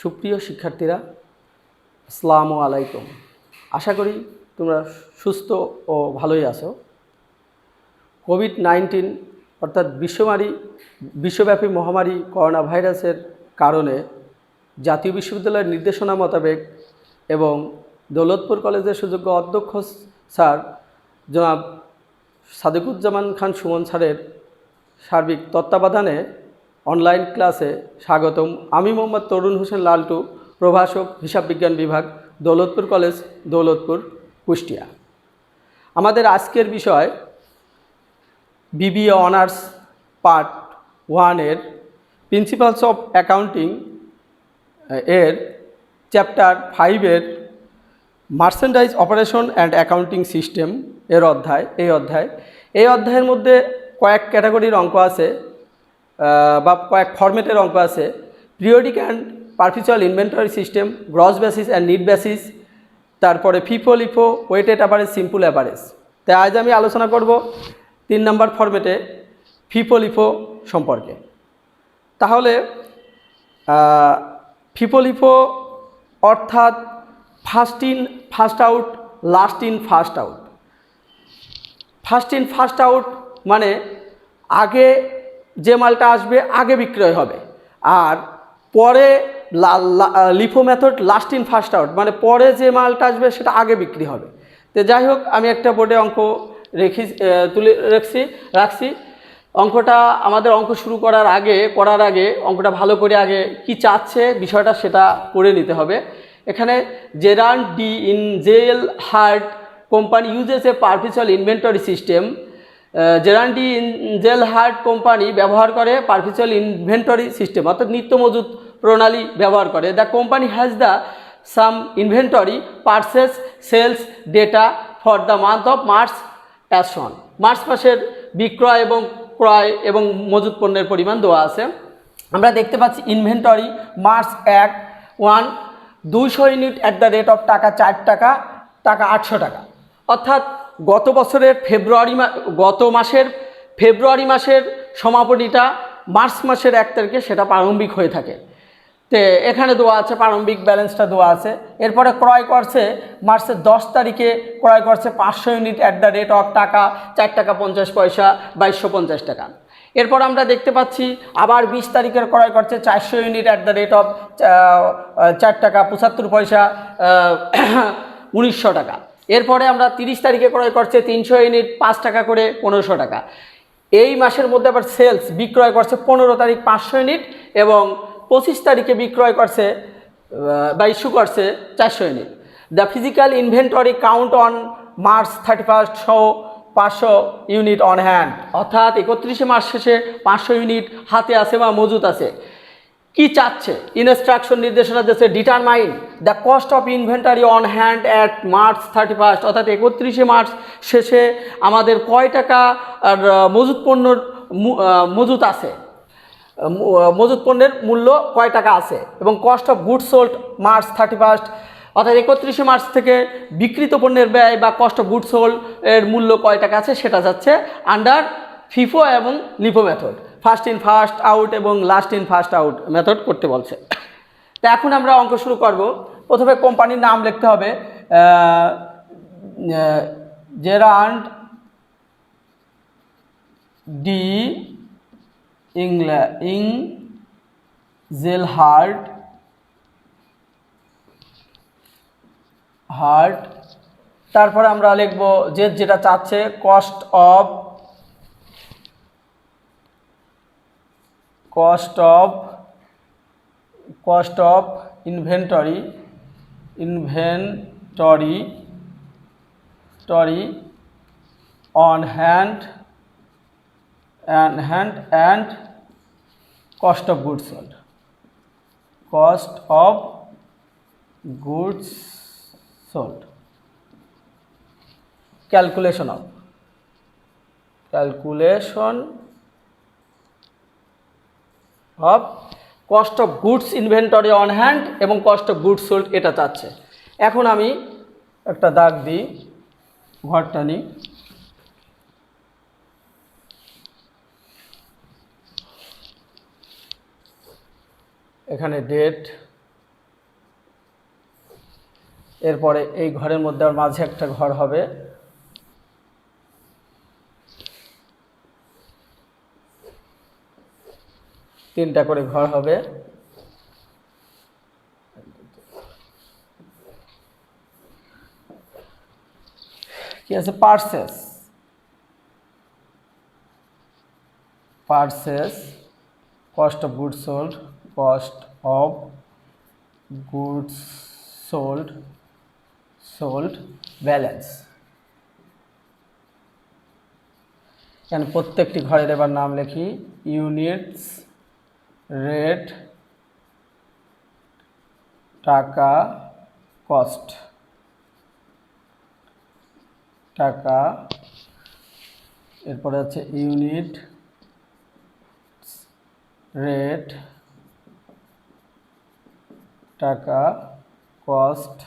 সুপ্রিয় শিক্ষার্থীরা, আসসালামু আলাইকুম। আশা করি তোমরা সুস্থ ও ভালোই আছো। কোভিড-19 অর্থাৎ বিশ্বব্যাপী মহামারী করোনা ভাইরাসের কারণে জাতীয় বিশ্ববিদ্যালয়ের নির্দেশনা মোতাবেক এবং দৌলতপুর কলেজের সুযোগ্য অধ্যক্ষ স্যার জনাব সাদেকুজ্জামান খান সুমন স্যারের সার্বিক তত্ত্বাবধানে অনলাইন ক্লাসে স্বাগতম। আমি মোহাম্মদ তরুণ হোসেন লালটু, প্রভাষক, হিসাব বিজ্ঞান বিভাগ, দৌলতপুর কলেজ, দৌলতপুর, কুষ্টিয়া। আমাদের আজকের বিষয় বিবিএ অনার্স পার্ট 1-এর প্রিন্সিপালস অফ অ্যাকাউন্টিং এর চ্যাপ্টার 5-এর merchandise operation and accounting system এর এই অধ্যায়ের মধ্যে কয়েক ক্যাটাগরির অঙ্ক আছে বা কয়েক ফরম্যাটের অঙ্ক আছে। Periodic and perpetual inventory system, gross basis and net basis, তারপরে FIFO LIFO, weighted average, simple average. তাই আজ আমি আলোচনা করব 3 নম্বর ফরম্যাটে ফিফো লিফো সম্পর্কে। তাহলে ফিফো লিফো অর্থাৎ first in first out, last in first out. First in first out মানে আগে যে মালটা আসবে আগে বিক্রয় হবে, আর পরে LIFO method last in first out মানে পরে যে মালটা আসবে সেটা আগে বিক্রি হবে। তো যাই হোক, আমি একটা বোর্ডে অঙ্ক রাখছি। অঙ্কটা আমাদের অঙ্ক শুরু করার আগে অঙ্কটা ভালো করে আগে কি চাচ্ছে বিষয়টা সেটা পড়ে নিতে হবে। এখানে Gerald D Englehart company uses a perpetual inventory system. Gerald D Englehart company ব্যবহার করে পারপিচুয়াল ইনভেন্টরি সিস্টেম অর্থাৎ নিত্য মজুত প্রণালী ব্যবহার করে। The company has the sum inventory purchase sales data for the month of March as shown. March মাসের বিক্রয় এবং ক্রয় এবং মজুত পণ্যের পরিমাণ দেওয়া আছে। আমরা দেখতে পাচ্ছি inventory March 1 200 unit at the rate of টাকা 4 টাকা, টাকা 800 টাকা। অর্থাৎ গত মাসের ফেব্রুয়ারি মাসের সমাপনীটা মার্চ মাসের 1 তারিখে সেটা প্রারম্ভিক হয়ে থাকে। তো এখানে দেওয়া আছে প্রারম্ভিক ব্যালেন্সটা দেওয়া আছে। এরপরে ক্রয় করছে মার্চের 10 তারিখে ক্রয় করছে 500 unit at the rate of টাকা 4 টাকা 50 পয়সা, 2250 টাকা। এরপর আমরা দেখতে পাচ্ছি আবার 20 তারিখের ক্রয় করছে 400 unit at the rate of 4 টাকা 75 পয়সা, 1900 টাকা। এরপরে আমরা 30 তারিখে ক্রয় করছে 300 ইউনিট 5 টাকা করে 1500 টাকা। এই মাসের মধ্যে আবার সেলস বিক্রয় করছে 15 তারিখ 500 ইউনিট এবং 25 তারিখে বিক্রয় করছে বা ইস্যু করছে 400 unit. The physical inventory count on March 31 500 unit on hand. অর্থাৎ 31 মার্চ শেষে 500 ইউনিট হাতে আছে বা মজুত আছে। কি চাচ্ছে? ইনস্ট্রাকশন নির্দেশনা দিচ্ছে determine the cost of inventory on hand at March 31। অর্থাৎ 31 মার্চ শেষে আমাদের কয় টাকা আর মজুত পণ্যের মূল্য কয় টাকা আছে এবং cost of goods sold March 31। অর্থাৎ 31 মার্চ থেকে বিক্রিত পণ্যের ব্যয় বা কস্ট অফ গুডস সোল্ড এর মূল্য কয় টাকা আছে সেটা যাচ্ছে আন্ডার ফিফো এবং LIFO method. First in first out এবং last in first out method করতে বলছে। তো এখন আমরা অঙ্ক শুরু করব। প্রথমে কোম্পানির নাম লিখতে হবে, জেরান্ড ডি ইনজেলহার্ট তারপরে আমরা লিখব যেটা চাচ্ছে cost of inventory on hand and cost of goods sold. Calculation of cost of goods inventory on hand এবং cost of goods sold এটা চাচ্ছে। এখন আমি একটা দাগ দিই, ঘরটা নিই। এখানে ডেট এরপরে এই ঘরের মধ্যে আর মাঝে একটা ঘর হবে, তিনটা করে ঘর হবে। কি আছে? Purchase, purchase, cost of goods sold, cost of goods sold, sold, balance. এখানে প্রত্যেকটি ঘরের এবার নাম লিখি। ইউনিটস, রেট, টাকা, কস্ট, টাকা, এরপরে হচ্ছে ইউনিট, রেট, টাকা, কস্ট,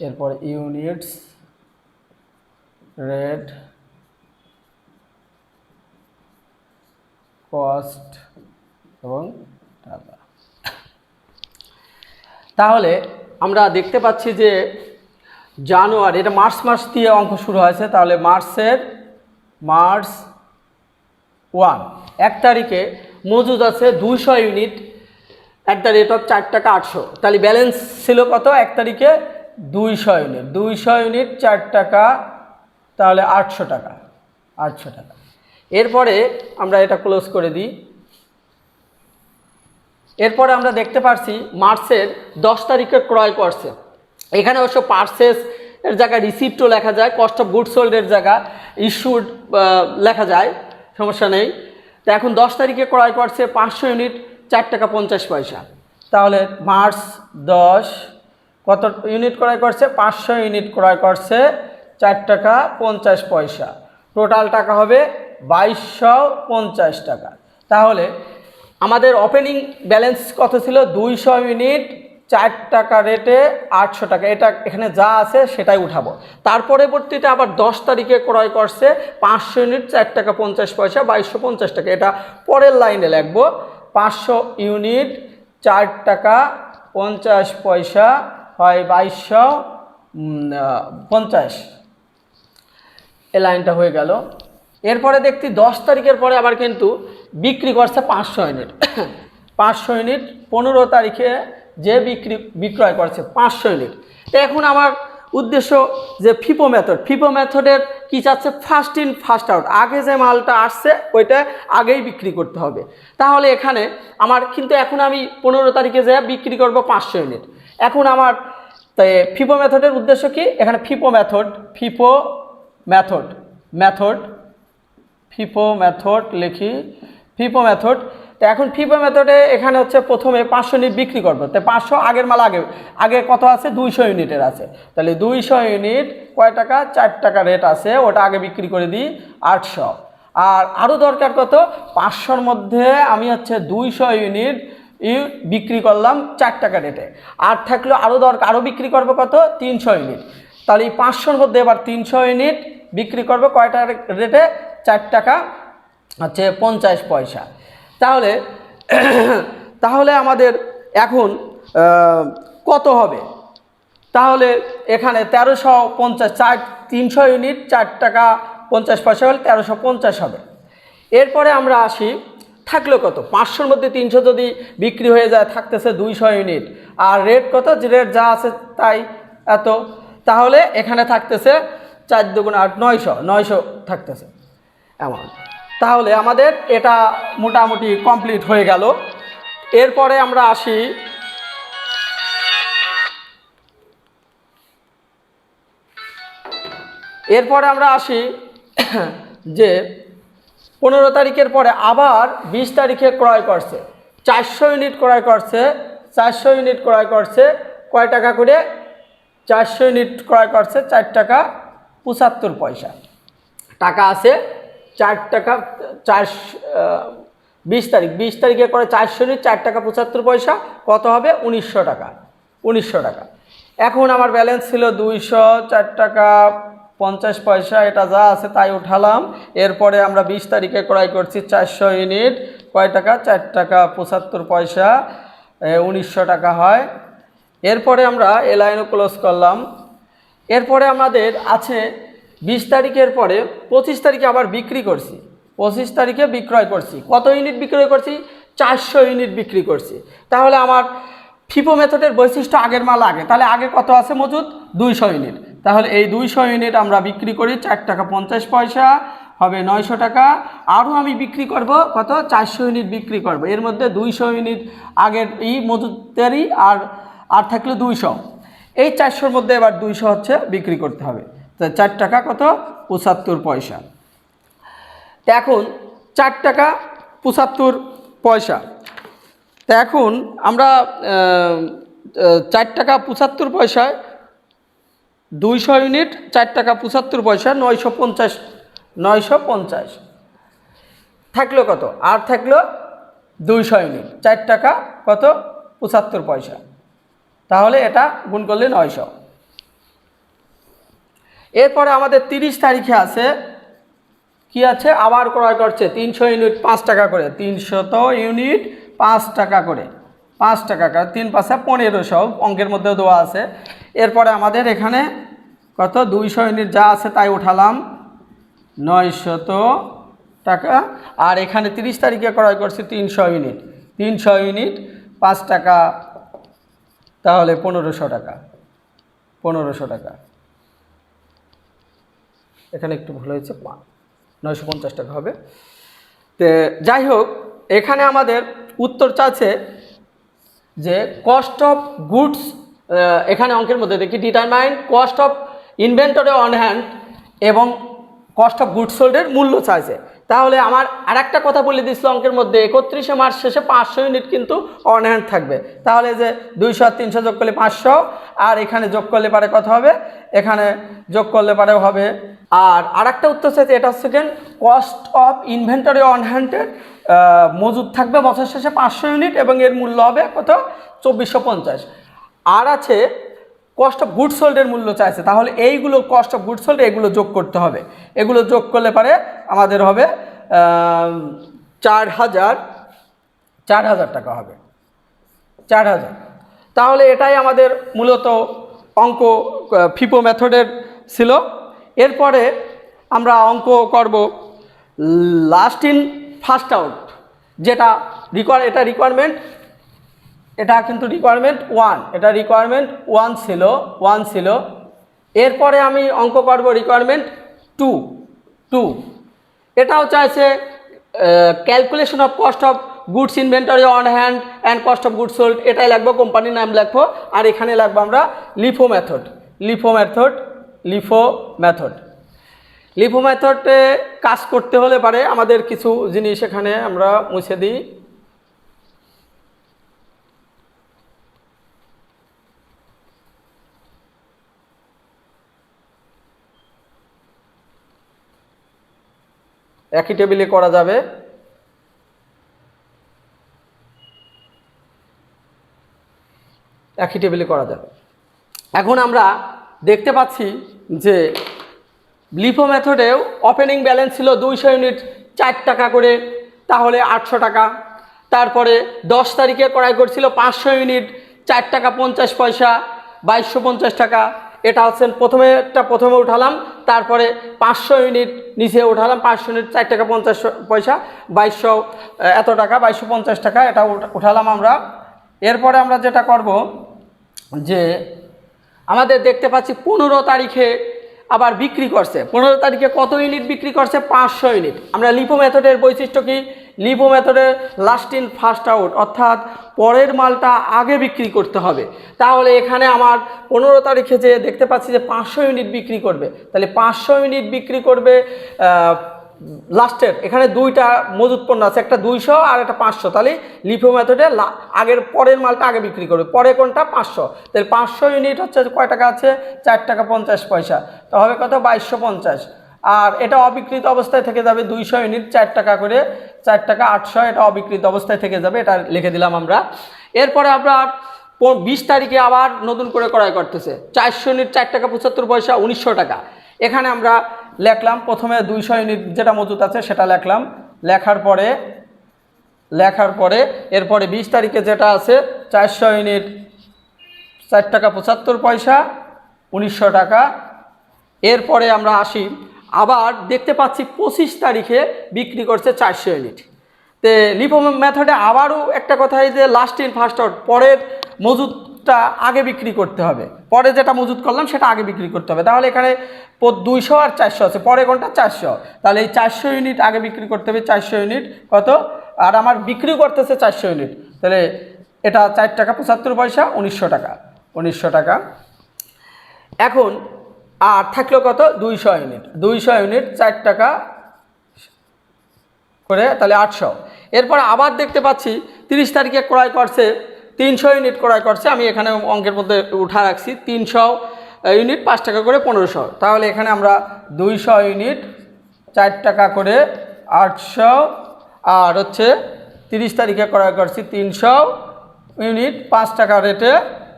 এরপর ইউনিটস, রেট, কস্ট এবং টাকা। তাহলে আমরা দেখতে পাচ্ছি যে জানুয়ারি, এটা মার্চ মাস দিয়ে অঙ্ক শুরু হয়েছে, তাহলে মার্চ 1 1 তারিখে মজুদ আছে 200 unit at the rate of 4 টাকা 800। তাহলে ব্যালেন্স ছিল কত 1 তারিখে? 200 ইউনিট, 200 ইউনিট 4 টাকা, তাহলে 800 টাকা, 800 টাকা। এরপরে আমরা এটা ক্লোজ করে দিই। এরপরে আমরা দেখতে পাচ্ছি মার্চের 10 তারিখে ক্রয় করছে। এখানে অবশ্য পারচেস এর জায়গায় রিসিপ্টও লেখা যায়, কস্ট অফ গুড সোল্ডের জায়গা ইস্যুড লেখা যায়, সমস্যা নেই। তো এখন 10 তারিখে ক্রয় করছে 500 ইউনিট 4 টাকা 50 পয়সা। তাহলে মার্চ 10 কত ইউনিট ক্রয় করছে? 500 ইউনিট ক্রয় করছে 4 টাকা 50 পয়সা। টোটাল টাকা হবে 2250 টাকা। তাহলে আমাদের ওপেনিং ব্যালেন্স কত ছিল? 200 ইউনিট 4 টাকা রেটে 800 টাকা। এটা এখানে যা আছে সেটাই উঠাবো। তার পরবর্তীতে আবার 10 তারিখে ক্রয় করছে 500 ইউনিট 4 টাকা 50 পয়সা, 2250 টাকা। এটা পরের লাইনে লিখবো। 500 ইউনিট 4 টাকা 50 পয়সা হয় 2250। এই লাইনটা হয়ে গেল। এরপরে দেখছি 10 তারিখের পরে আবার কিন্তু বিক্রি করছে 500 ইউনিট। 500 ইউনিট 15 তারিখে যে বিক্রয় করছে 500 ইউনিট। তো এখন আমার উদ্দেশ্য যে ফিপো মেথড, ফিপো মেথডের কী চাচ্ছে? ফার্স্ট ইন ফার্স্ট আউট, আগে যে মালটা আসছে ওইটা আগেই বিক্রি করতে হবে। তাহলে এখানে আমার কিন্তু এখন আমি 15 তারিখে যে বিক্রি করব 500 ইউনিট। এখন আমার ফিপো মেথডের উদ্দেশ্য কি? এখানে ফিপো মেথড, ফিপো মেথড, মেথড, ফিপো মেথড লিখি, ফিপো মেথড। তো এখন ফিপো মেথডে এখানে হচ্ছে প্রথমে 500 ইউনিট বিক্রি করবো। তো 500 আগের মাল আগে কত আছে? 200 ইউনিটের আছে। তাহলে 200 ইউনিট কয় টাকা? 4 টাকা রেট আছে, ওটা আগে বিক্রি করে দিই 800। আর আরও দরকার কত? 500-র মধ্যে আমি হচ্ছে 200 ইউনিট বিক্রি করলাম 4 টাকা রেটে। আর থাকলো আরও দরকার, আরও বিক্রি করবো কত? 300 ইউনিট। তাহলে এই 500-র মধ্যে এবার 300 ইউনিট বিক্রি করবো কয়টা রেটে? 4 টাকা হচ্ছে 50 পয়সা। তাহলে তাহলে আমাদের এখন কত হবে? তাহলে এখানে 1350, 300 ইউনিট 4 টাকা 50 পয়সা হলে 1350 হবে। এরপরে আমরা আসি, থাকলো কত? 500-র মধ্যে 300 যদি বিক্রি হয়ে যায় থাকতেছে 200 ইউনিট। আর রেট কত? যে রেট যা আছে তাই এত। তাহলে এখানে থাকতেছে 4 2 8 900 থাকতেছে অ্যামাউন্ট। তাহলে আমাদের এটা মোটামুটি কমপ্লিট হয়ে গেল। এরপরে আমরা আসি যে 15 তারিখের পরে আবার 20 তারিখে ক্রয় করছে 400 ইউনিট ক্রয় করছে। 400 ইউনিট ক্রয় করছে কয় টাকা করে? 400 ইউনিট ক্রয় করছে 4 টাকা 75 পয়সা। টাকা আছে 4 টাকা 20 তারিখে করে 400 ইউনিট 4 টাকা 75 পয়সা, কত হবে? 1900 টাকা, 1900 টাকা। এখন আমার ব্যালেন্স ছিল 200 4 টাকা 50 পয়সা, এটা যা আছে তাই উঠালাম। এরপরে আমরা 20 তারিখে ক্রয় করছি 400 ইউনিট কয় টাকা? 4 টাকা 75 পয়সা, 1900 টাকা হয়। এরপরে আমরা এই লাইনও ক্লোজ করলাম। এরপরে আমাদের আছে 20 তারিখের পরে 25 তারিখে আবার বিক্রি করছি, 25 তারিখে বিক্রয় করছি। কত ইউনিট বিক্রয় করছি? 400 ইউনিট বিক্রি করছি। তাহলে আমার ফিফো মেথডের বৈশিষ্ট্য আগের মাল আগে, তাহলে আগে কত আছে মজুদ? 200 ইউনিট। তাহলে এই 200 ইউনিট আমরা বিক্রি করি 4 টাকা 50 পয়সা, হবে 900 টাকা। আরও আমি বিক্রি করব কত? 400 ইউনিট বিক্রি করব। এর মধ্যে 200 ইউনিট আগের মজুদারি আর থাকলে 200, এই 400-র মধ্যে এবার 200 হচ্ছে বিক্রি করতে হবে। তো 4 টাকা কত? 75 পয়সা। এখন 4 টাকা 75 পয়সা। তো এখন আমরা 4 টাকা 75 পয়সায় 200 ইউনিট, 4 টাকা 75 পয়সা 950 থাকলো কত? আর থাকলো 200 ইউনিট, 4 টাকা কত? 75 পয়সা। তাহলে এটা গুণ করলে 900। এরপরে আমাদের 30 তারিখে আছে কি আছে? আবার ক্রয় করছে 300 ইউনিট 5 টাকা করে, 300 ইউনিট 5 টাকা করে, 5 টাকা করে 3 5 1500, অঙ্কের মধ্যেও দেওয়া আছে। এরপরে আমাদের এখানে কত? 200 ইউনিট যা আছে তাই উঠালাম 900 টাকা। আর এখানে 30 তারিখে ক্রয় করছি 300 ইউনিট, 300 ইউনিট 5 টাকা, তাহলে 1500 টাকা, 1500 টাকা। এখানে একটু ভুল হয়েছে, 950 টাকা হবে। তো যাই হোক, এখানে আমাদের উত্তর চাচ্ছে যে কস্ট অফ গুডস, এখানে অঙ্কের মধ্যে দেখি determine cost of inventory on hand এবং কস্ট অফ গুডস সোল্ডের মূল্য চাইছে। তাহলে আমার আর একটা কথা বলে দিচ্ছিল অঙ্কের মধ্যে, 31 মার্চ শেষে 500 ইউনিট কিন্তু অন হ্যান্ড থাকবে। তাহলে যে 200 আর 300 যোগ করলে 500, আর এখানে যোগ করলে পারে কত হবে? এখানে যোগ করলে পারে হবে। আর একটা উত্তর চাইছে, এটা হচ্ছে কস্ট অফ ইনভেন্টরি অন হ্যান্ডের মজুদ থাকবে বছর শেষে 500 ইউনিট এবং এর মূল্য হবে কত? 2450। আর আছে কস্ট অফ গুডস সোল্ডের মূল্য চাইছে। তাহলে এইগুলো কস্ট অফ গুডস সোল্ড, এগুলো যোগ করতে হবে। এগুলো যোগ করলে পারে আমাদের হবে 4000 টাকা হবে, 4000। তাহলে এটাই আমাদের মূলত অঙ্ক ফিফো মেথডের ছিল। এরপরে আমরা অঙ্ক করব লাস্ট ইন ফার্স্ট আউট, যেটা এটা রিকোয়ারমেন্ট, এটা কিন্তু রিকোয়ারমেন্ট 1, এটা রিকোয়ারমেন্ট 1 ছিল। এরপরে আমি অঙ্ক করব রিকোয়ারমেন্ট 2। এটাও চাইছে calculation of cost of goods inventory on hand and cost of goods sold, এটাই লাগবো, কোম্পানির নাম লাগবো। আর এখানে লাগবো আমরা লিফো মেথডে কাজ করতে হলে পারে আমাদের কিছু জিনিস এখানে আমরা মুছে দিই। একই টেবিলে করা যাবে। এখন আমরা দেখতে পাচ্ছি যে লিফো মেথডেও ওপেনিং ব্যালেন্স ছিল 200 ইউনিট 4 টাকা করে, তাহলে 800 টাকা। তারপরে 10 তারিখে ক্রয় করছিল 500 ইউনিট 4 টাকা 50 পয়সা, 2250 টাকা। এটা হচ্ছে প্রথমে উঠালাম, তারপরে 500 ইউনিট নিচে উঠালাম, 500 ইউনিট 4 টাকা 50 পয়সা, 2200 এত টাকা, 2250 টাকা, এটা উঠালাম আমরা। এরপরে আমরা যেটা করব যে আমাদের দেখতে পাচ্ছি 15 তারিখে আবার বিক্রি করছে। 15 তারিখে কত ইউনিট বিক্রি করছে? 500 ইউনিট। আমরা লিফো মেথডের বৈশিষ্ট্য কি? লিফো মেথডের লাস্ট ইন ফার্স্ট আউট, অর্থাৎ পরের মালটা আগে বিক্রি করতে হবে। তাহলে এখানে আমার 15 তারিখে যে দেখতে পাচ্ছি যে 500 ইউনিট বিক্রি করবে, তাহলে 500 ইউনিট বিক্রি করবে লাস্টের। এখানে দুইটা মজুত পণ্য আছে, একটা 200 আর একটা 500। তাহলে লিফো মেথডে পরের মালটা আগে বিক্রি করবে, পরে কোনটা? 500। তাহলে 500 ইউনিট হচ্ছে কয় টাকা আছে? 4 টাকা 50 পয়সা, তো হবে কত? 2250। আর এটা অবিকৃত অবস্থায় থেকে যাবে 200 ইউনিট 4 টাকা করে, 4 টাকা 800, এটা অবিকৃত অবস্থায় থেকে যাবে, এটা লিখে দিলাম আমরা। এরপরে আমরা 20 তারিখে আবার নতুন করে ক্রয় করতেছে 400 ইউনিট 4 টাকা 75 পয়সা, 1900 টাকা। এখানে আমরা লিখলাম প্রথমে 200 ইউনিট যেটা মজুত আছে সেটা লিখলাম, লেখার পরে এরপরে 20 তারিখে যেটা আছে 400 ইউনিট 4 টাকা 75 পয়সা, 1900 টাকা। এরপরে আমরা আসি, আবার দেখতে পাচ্ছি 25 তারিখে বিক্রি করছে 400 ইউনিট। তো লিফো মেথডে আবারও একটা কথা, এই যে লাস্ট ইন ফার্স্ট আউট, পরের মজুদটা আগে বিক্রি করতে হবে, পরে যেটা মজুদ করলাম সেটা আগে বিক্রি করতে হবে। তাহলে এখানে 200 আর 400 আছে, পরে কোনটা 400, তাহলে এই 400 ইউনিট আগে বিক্রি করতে হবে। 400 ইউনিট কত, আর আমার বিক্রি করতেছে 400 ইউনিট, তাহলে এটা 4 টাকা 75 পয়সা, 1900 টাকা, 1900 টাকা। এখন আর থাকলো কত, 200 ইউনিট, 200 ইউনিট 4 টাকা করে, তাহলে 800। এরপর আবার দেখতে পাচ্ছি 30 তারিখে ক্রয় করছে 300 ইউনিট ক্রয় করছে, আমি এখানে অঙ্কের মধ্যে উঠা রাখছি 300 ইউনিট 5 টাকা করে 1500, তাহলে এখানে আমরা 200 ইউনিট 4 টাকা করে 800, আর হচ্ছে 30 তারিখে ক্রয় করছি 300 ইউনিট 5 টাকা রেটে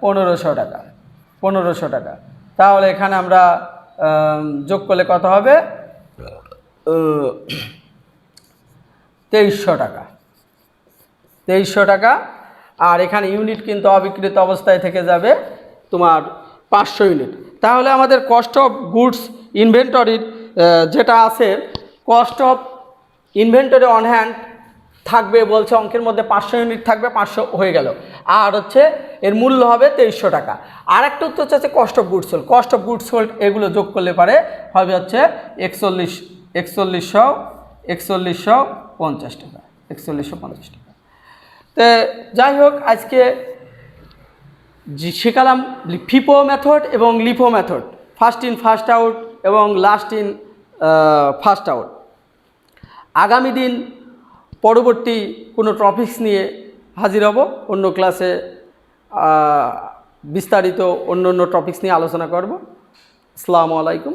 1500 টাকা, 1500 টাকা। তাহলে এখানে আমরা যোগ করলে কত হবে, 2300 টাকা, 2300 টাকা। আর এখানে ইউনিট কিন্তু অবিকৃত অবস্থায় থেকে যাবে তোমার 500 ইউনিট। তাহলে আমাদের কস্ট অফ গুডস ইনভেন্টরির যেটা আছে, cost of inventory on hand থাকবে বলছে অঙ্কের মধ্যে 500 ইউনিট থাকবে, 500 হয়ে গেল, আর হচ্ছে এর মূল্য হবে 2300 টাকা। আর একটা উত্তর হচ্ছে cost of goods sold, cost of goods sold এগুলো যোগ করলে পারে হবে হচ্ছে 4150 টাকা, 4150 টাকা। তো যাই হোক, আজকে শেখালাম ফিপো মেথড এবং LIFO method, first in first out এবং লাস্ট ইন ফার্স্ট আউট। আগামী দিন পরবর্তী কোনো টপিকস নিয়ে হাজির হব, অন্য ক্লাসে বিস্তারিত অন্য অন্য টপিকস নিয়ে আলোচনা করব। আসসালামু আলাইকুম।